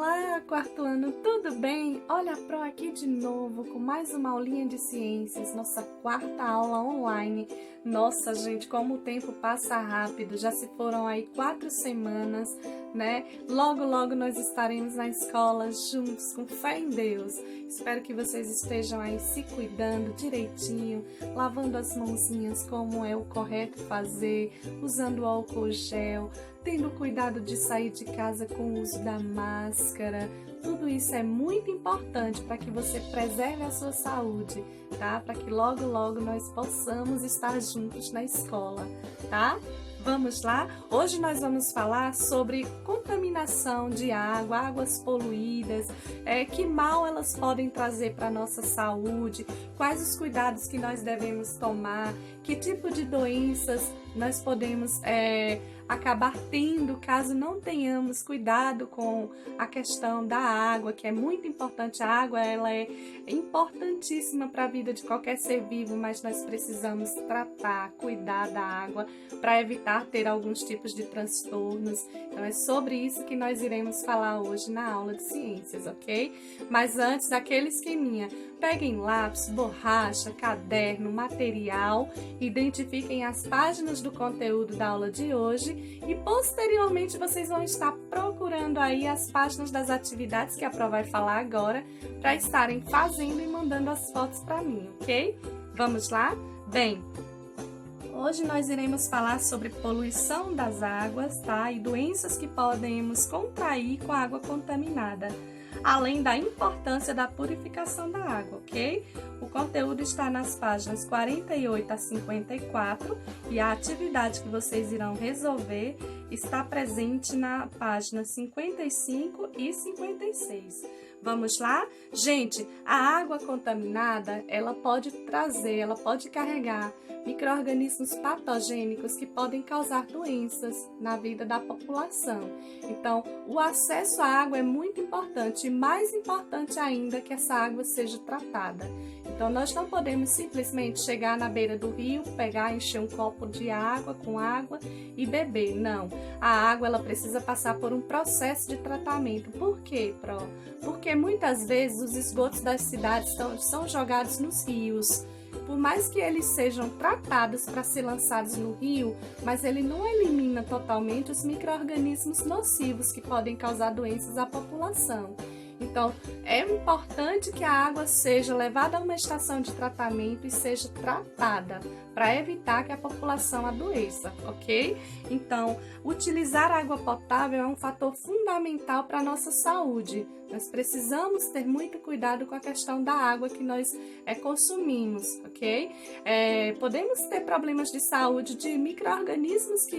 Olá, quarto ano, tudo bem? Olha a Pro aqui de novo com mais uma aulinha de ciências, nossa quarta aula online. Nossa, gente, como o tempo passa rápido, já se foram aí 4 semanas, né? Logo, logo nós estaremos na escola juntos, com fé em Deus. Espero que vocês estejam aí se cuidando direitinho, lavando as mãozinhas como é o correto fazer, usando álcool gel, tendo cuidado de sair de casa com o uso da máscara. Tudo isso é muito importante para que você preserve a sua saúde, tá? Para que logo, logo nós possamos estar juntos na escola, tá? Vamos lá? Hoje nós vamos falar sobre contaminação de água, águas poluídas, que mal elas podem trazer para a nossa saúde, quais os cuidados que nós devemos tomar, que tipo de doenças nós podemos acabar tendo caso não tenhamos cuidado com a questão da água, que é muito importante. A água ela é importantíssima para a vida de qualquer ser vivo, mas nós precisamos tratar, cuidar da água para evitar ter alguns tipos de transtornos. Então é sobre isso que nós iremos falar hoje na aula de ciências, ok? Mas antes, aquele esqueminha, peguem lápis, borracha, caderno, material, identifiquem as páginas do conteúdo da aula de hoje e posteriormente vocês vão estar procurando aí as páginas das atividades que a Pro vai falar agora para estarem fazendo e mandando as fotos para mim, ok? Vamos lá? Bem, hoje nós iremos falar sobre poluição das águas, tá? E doenças que podemos contrair com a água contaminada, além da importância da purificação da água, ok? O conteúdo está nas páginas 48 a 54 e a atividade que vocês irão resolver está presente na página 55 e 56. Vamos lá? Gente, a água contaminada, ela pode carregar micro-organismos patogênicos que podem causar doenças na vida da população. Então, o acesso à água é muito importante e mais importante ainda que essa água seja tratada. Então, nós não podemos simplesmente chegar na beira do rio, pegar, encher um copo de água com água e beber. Não, a água ela precisa passar por um processo de tratamento. Por quê, Pro? Porque muitas vezes os esgotos das cidades são jogados nos rios. Por mais que eles sejam tratados para ser lançados no rio, mas ele não elimina totalmente os micro-organismos nocivos que podem causar doenças à população. Então, é importante que a água seja levada a uma estação de tratamento e seja tratada para evitar que a população adoeça, ok? Então, utilizar água potável é um fator fundamental para a nossa saúde. Nós precisamos ter muito cuidado com a questão da água que nós consumimos, ok? Podemos ter problemas de saúde de micro-organismos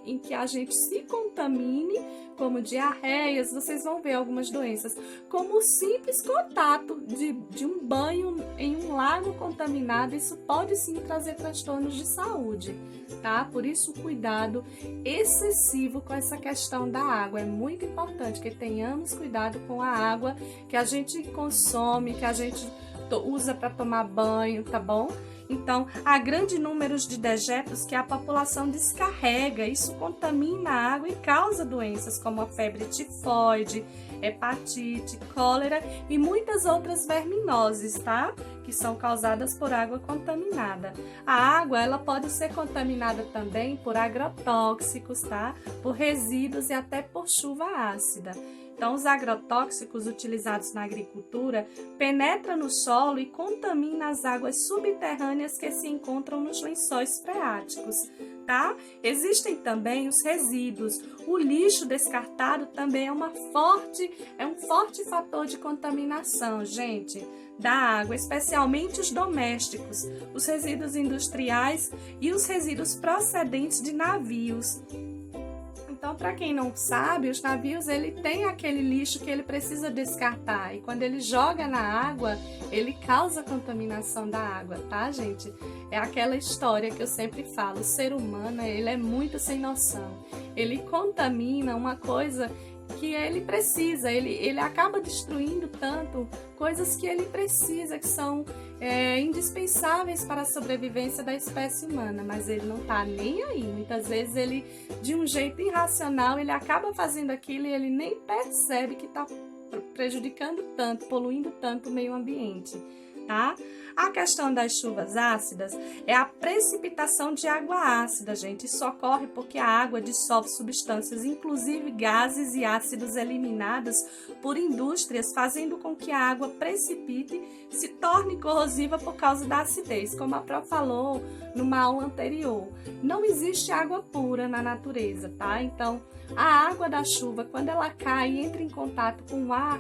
em que a gente se contamine, como diarreias, vocês vão ver algumas doenças, como o simples contato de um banho em um lago contaminado, isso pode sim trazer transtornos de saúde, tá? Por isso, cuidado excessivo com essa questão da água. É muito importante que tenhamos cuidado com a água que a gente consome, que a gente usa para tomar banho, tá bom? Então, há grande número de dejetos que a população descarrega, isso contamina a água e causa doenças como a febre tifoide, hepatite, cólera e muitas outras verminoses, tá? Que são causadas por água contaminada. A água, ela pode ser contaminada também por agrotóxicos, tá? Por resíduos e até por chuva ácida. Então, os agrotóxicos utilizados na agricultura penetram no solo e contaminam as águas subterrâneas que se encontram nos lençóis freáticos, tá? Existem também os resíduos. O lixo descartado também é um forte fator de contaminação, gente, da água, especialmente os domésticos, os resíduos industriais e os resíduos procedentes de navios. Então, para quem não sabe, os navios, ele tem aquele lixo que ele precisa descartar. E quando ele joga na água, ele causa contaminação da água, tá, gente? É aquela história que eu sempre falo, o ser humano, ele é muito sem noção. Ele contamina uma coisa que ele precisa, ele acaba destruindo tanto coisas que ele precisa, que são indispensáveis para a sobrevivência da espécie humana, mas ele não tá nem aí. Muitas vezes ele, de um jeito irracional, ele acaba fazendo aquilo e ele nem percebe que está prejudicando tanto, poluindo tanto o meio ambiente, tá? A questão das chuvas ácidas é a precipitação de água ácida, gente. Isso ocorre porque a água dissolve substâncias, inclusive gases e ácidos eliminados por indústrias, fazendo com que a água precipite, se torne corrosiva por causa da acidez, como a Pró falou numa aula anterior. Não existe água pura na natureza, tá? Então, a água da chuva, quando ela cai e entra em contato com o ar,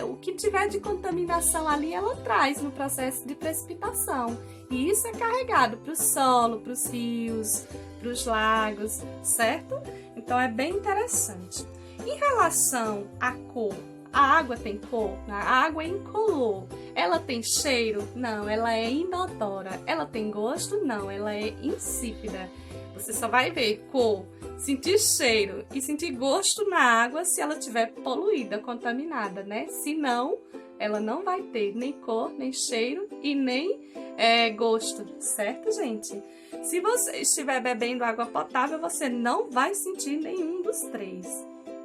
o que tiver de contaminação ali, ela traz no processo de precipitação. E isso é carregado para o solo, para os rios, para os lagos, certo? Então, é bem interessante. Em relação à cor, a água tem cor? A água é incolor. Ela tem cheiro? Não, ela é inodora. Ela tem gosto? Não, ela é insípida. Você só vai ver cor, sentir cheiro e sentir gosto na água se ela estiver poluída, contaminada, né? Se não, ela não vai ter nem cor, nem cheiro e nem gosto, certo, gente? Se você estiver bebendo água potável, você não vai sentir nenhum dos três.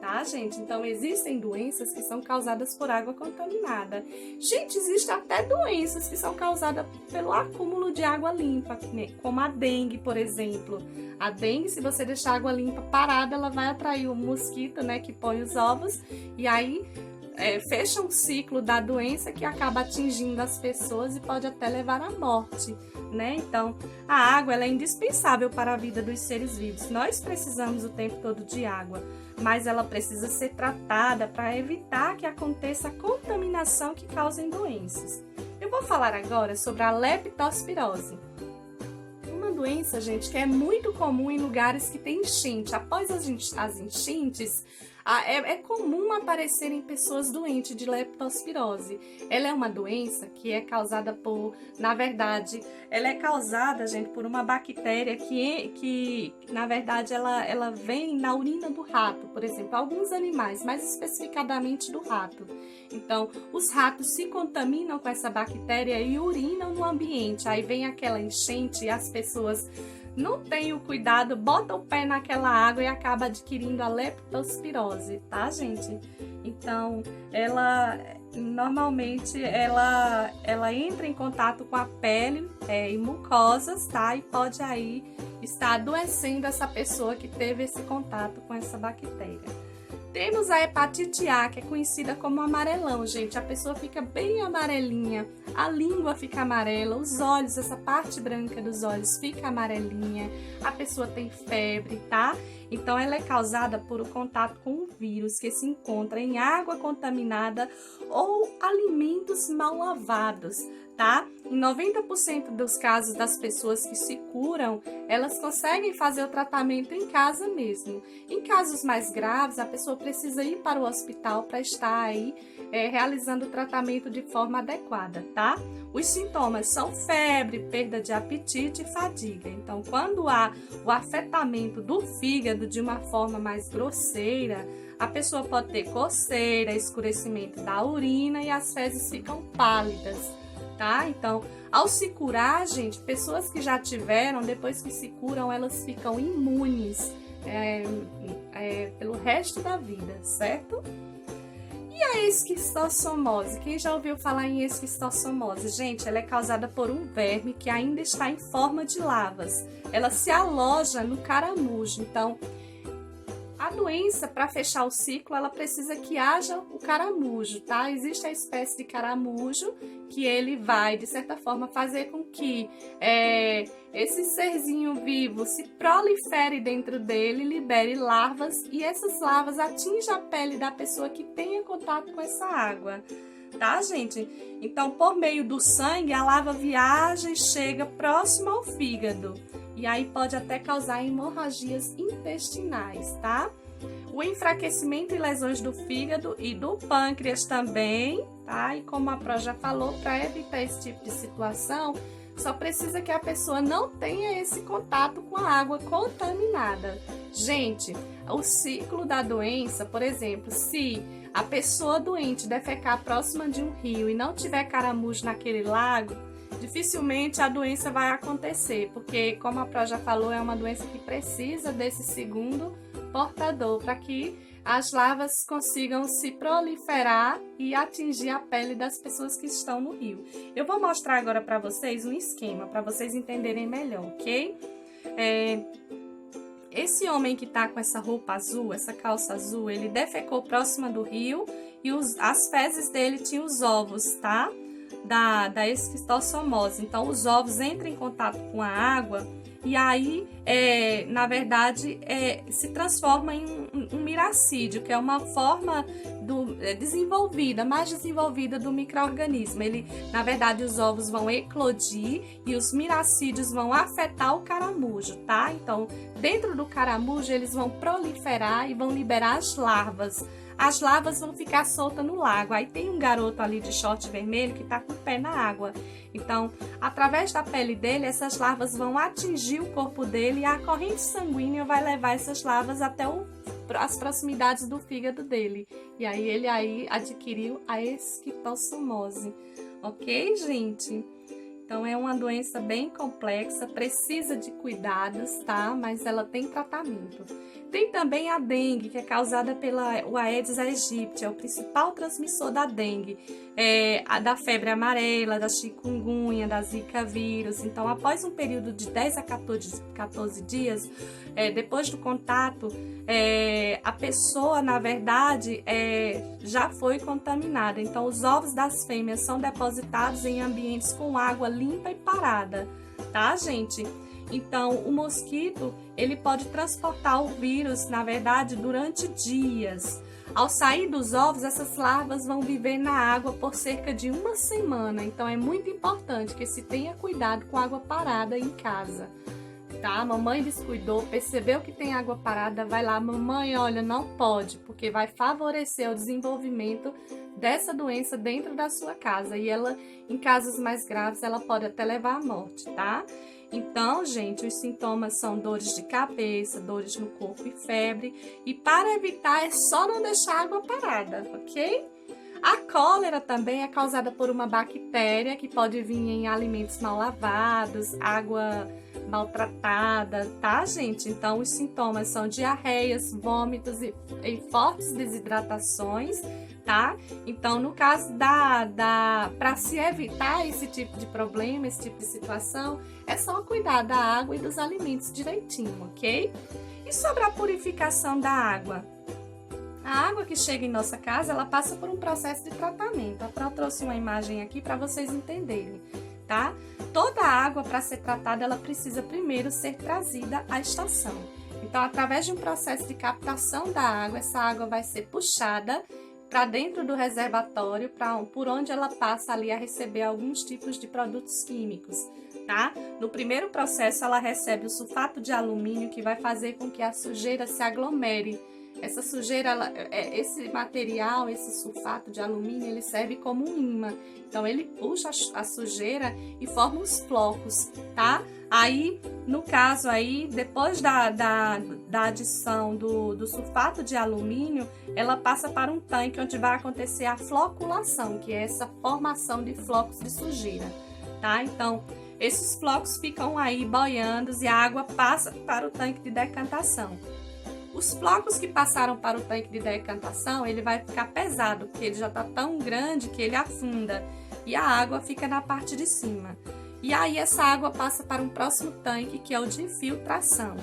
Tá, gente? Então, existem doenças que são causadas por água contaminada. Gente, existem até doenças que são causadas pelo acúmulo de água limpa, né? Como a dengue, por exemplo. A dengue, se você deixar a água limpa parada, ela vai atrair o mosquito, né, que põe os ovos, e aí fecha um ciclo da doença que acaba atingindo as pessoas e pode até levar à morte, né? Então, a água ela é indispensável para a vida dos seres vivos. Nós precisamos o tempo todo de água, mas ela precisa ser tratada para evitar que aconteça a contaminação que causem doenças. Eu vou falar agora sobre a leptospirose. Uma doença, gente, que é muito comum em lugares que tem enchente. Após as enchentes, é comum aparecerem pessoas doentes de leptospirose. Ela é uma doença que é causada na verdade, ela é causada, gente, por uma bactéria que na verdade, ela vem na urina do rato, por exemplo, alguns animais, mais especificadamente do rato. Então, os ratos se contaminam com essa bactéria e urinam no ambiente. Aí vem aquela enchente e as pessoas não tem o cuidado, bota o pé naquela água e acaba adquirindo a leptospirose, tá, gente? Então, normalmente ela entra em contato com a pele e mucosas, tá? E pode aí estar adoecendo essa pessoa que teve esse contato com essa bactéria. Temos a hepatite A, que é conhecida como amarelão, gente. A pessoa fica bem amarelinha, a língua fica amarela, os olhos, essa parte branca dos olhos fica amarelinha, a pessoa tem febre, tá? Então, ela é causada por o contato com um vírus que se encontra em água contaminada ou alimentos mal lavados, tá? Em 90% dos casos das pessoas que se curam, elas conseguem fazer o tratamento em casa mesmo. Em casos mais graves, a pessoa precisa ir para o hospital para estar aí realizando o tratamento de forma adequada, tá? Os sintomas são febre, perda de apetite e fadiga. Então, quando há o afetamento do fígado de uma forma mais grosseira, a pessoa pode ter coceira, escurecimento da urina e as fezes ficam pálidas, tá? Então, ao se curar, gente, pessoas que já tiveram, depois que se curam, elas ficam imunes pelo resto da vida, certo? E a esquistossomose? Quem já ouviu falar em esquistossomose? Gente, ela é causada por um verme que ainda está em forma de lavas. Ela se aloja no caramujo. Então, a doença, para fechar o ciclo, ela precisa que haja o caramujo, tá? Existe a espécie de caramujo que ele vai, de certa forma, fazer com que esse serzinho vivo se prolifere dentro dele, libere larvas e essas larvas atingem a pele da pessoa que tenha contato com essa água, tá, gente? Então, por meio do sangue, a larva viaja e chega próximo ao fígado. E aí pode até causar hemorragias intestinais, tá? O enfraquecimento e lesões do fígado e do pâncreas também, tá? E como a Pró já falou, para evitar esse tipo de situação, só precisa que a pessoa não tenha esse contato com a água contaminada. Gente, o ciclo da doença, por exemplo, se a pessoa doente defecar próxima de um rio e não tiver caramujo naquele lago, dificilmente a doença vai acontecer, porque, como a Pro já falou, é uma doença que precisa desse segundo portador para que as larvas consigam se proliferar e atingir a pele das pessoas que estão no rio. Eu vou mostrar agora para vocês um esquema, para vocês entenderem melhor, ok? Esse homem que tá com essa roupa azul, essa calça azul, ele defecou próxima do rio e as fezes dele tinham os ovos, tá? Da esquistossomose. Então, os ovos entram em contato com a água e aí, na verdade, se transforma em um miracídio, que é uma forma desenvolvida, mais desenvolvida do micro-organismo. Na verdade, os ovos vão eclodir e os miracídios vão afetar o caramujo, tá? Então, dentro do caramujo, eles vão proliferar e vão liberar as larvas. As larvas vão ficar soltas no lago. Aí tem um garoto ali de short vermelho que tá com o pé na água. Então, através da pele dele, essas larvas vão atingir o corpo dele e a corrente sanguínea vai levar essas larvas até as proximidades do fígado dele. E aí ele adquiriu a esquistossomose. Ok, gente? Então, é uma doença bem complexa, precisa de cuidados, tá? Mas ela tem tratamento. Tem também a dengue, que é causada pela Aedes aegypti, é o principal transmissor da dengue, da febre amarela, da chikungunya, da zika vírus. Então, após um período de 10 a 14 dias, depois do contato, a pessoa, na verdade, já foi contaminada. Então, os ovos das fêmeas são depositados em ambientes com água limpa e parada, tá, gente? Então, o mosquito, ele pode transportar o vírus, na verdade, durante dias. Ao sair dos ovos, essas larvas vão viver na água por cerca de uma semana. Então, é muito importante que se tenha cuidado com água parada em casa, tá? Mamãe descuidou, percebeu que tem água parada, vai lá, mamãe, olha, não pode, porque vai favorecer o desenvolvimento dessa doença dentro da sua casa. E ela, em casos mais graves, ela pode até levar à morte, tá? Então, gente, os sintomas são dores de cabeça, dores no corpo e febre. E para evitar, é só não deixar a água parada, ok? A cólera também é causada por uma bactéria que pode vir em alimentos mal lavados, água maltratada, tá, gente? Então, os sintomas são diarreias, vômitos e fortes desidratações, tá? Então, no caso para se evitar esse tipo de problema, esse tipo de situação, é só cuidar da água e dos alimentos direitinho, ok? E sobre a purificação da água? A água que chega em nossa casa, ela passa por um processo de tratamento. A Pro trouxe uma imagem aqui para vocês entenderem, tá? Toda água, para ser tratada, ela precisa primeiro ser trazida à estação. Então, através de um processo de captação da água, essa água vai ser puxada para dentro do reservatório, por onde ela passa ali a receber alguns tipos de produtos químicos, tá? No primeiro processo, ela recebe o sulfato de alumínio, que vai fazer com que a sujeira se aglomere. Essa sujeira, esse material, esse sulfato de alumínio, ele serve como um imã. Então, ele puxa a sujeira e forma os flocos, tá? Aí, no caso aí, depois da adição do sulfato de alumínio, ela passa para um tanque onde vai acontecer a floculação, que é essa formação de flocos de sujeira, tá? Então, esses flocos ficam aí boiando e a água passa para o tanque de decantação. Os flocos que passaram para o tanque de decantação, ele vai ficar pesado, porque ele já está tão grande que ele afunda e a água fica na parte de cima. E aí essa água passa para um próximo tanque, que é o de filtração.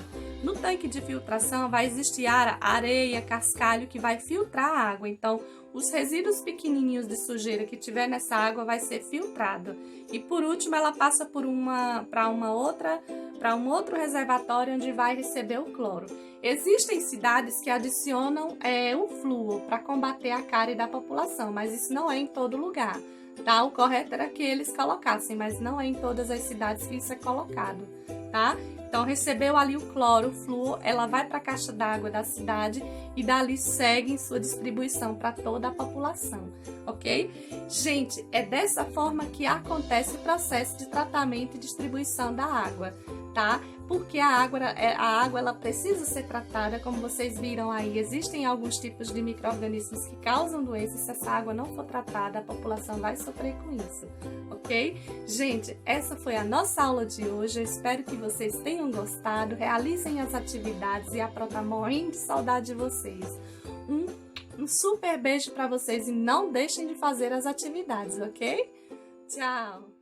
No tanque de filtração vai existir areia, cascalho, que vai filtrar a água. Então, os resíduos pequenininhos de sujeira que tiver nessa água vai ser filtrado. E por último, ela passa para um outro reservatório onde vai receber o cloro. Existem cidades que adicionam o flúor para combater a cárie da população, mas isso não é em todo lugar, tá? O correto era que eles colocassem, mas não é em todas as cidades que isso é colocado, tá? Então, recebeu ali o cloro, o flúor, ela vai para a caixa d'água da cidade e dali segue em sua distribuição para toda a população, ok? Gente, é dessa forma que acontece o processo de tratamento e distribuição da água, tá? Porque a água ela precisa ser tratada, como vocês viram aí, existem alguns tipos de micro-organismos que causam doenças. Se essa água não for tratada, a população vai sofrer com isso, ok? Gente, essa foi a nossa aula de hoje, eu espero que vocês tenham gostado, realizem as atividades e a Pro tá morrendo de saudade de vocês. Um super beijo para vocês e não deixem de fazer as atividades, ok? Tchau!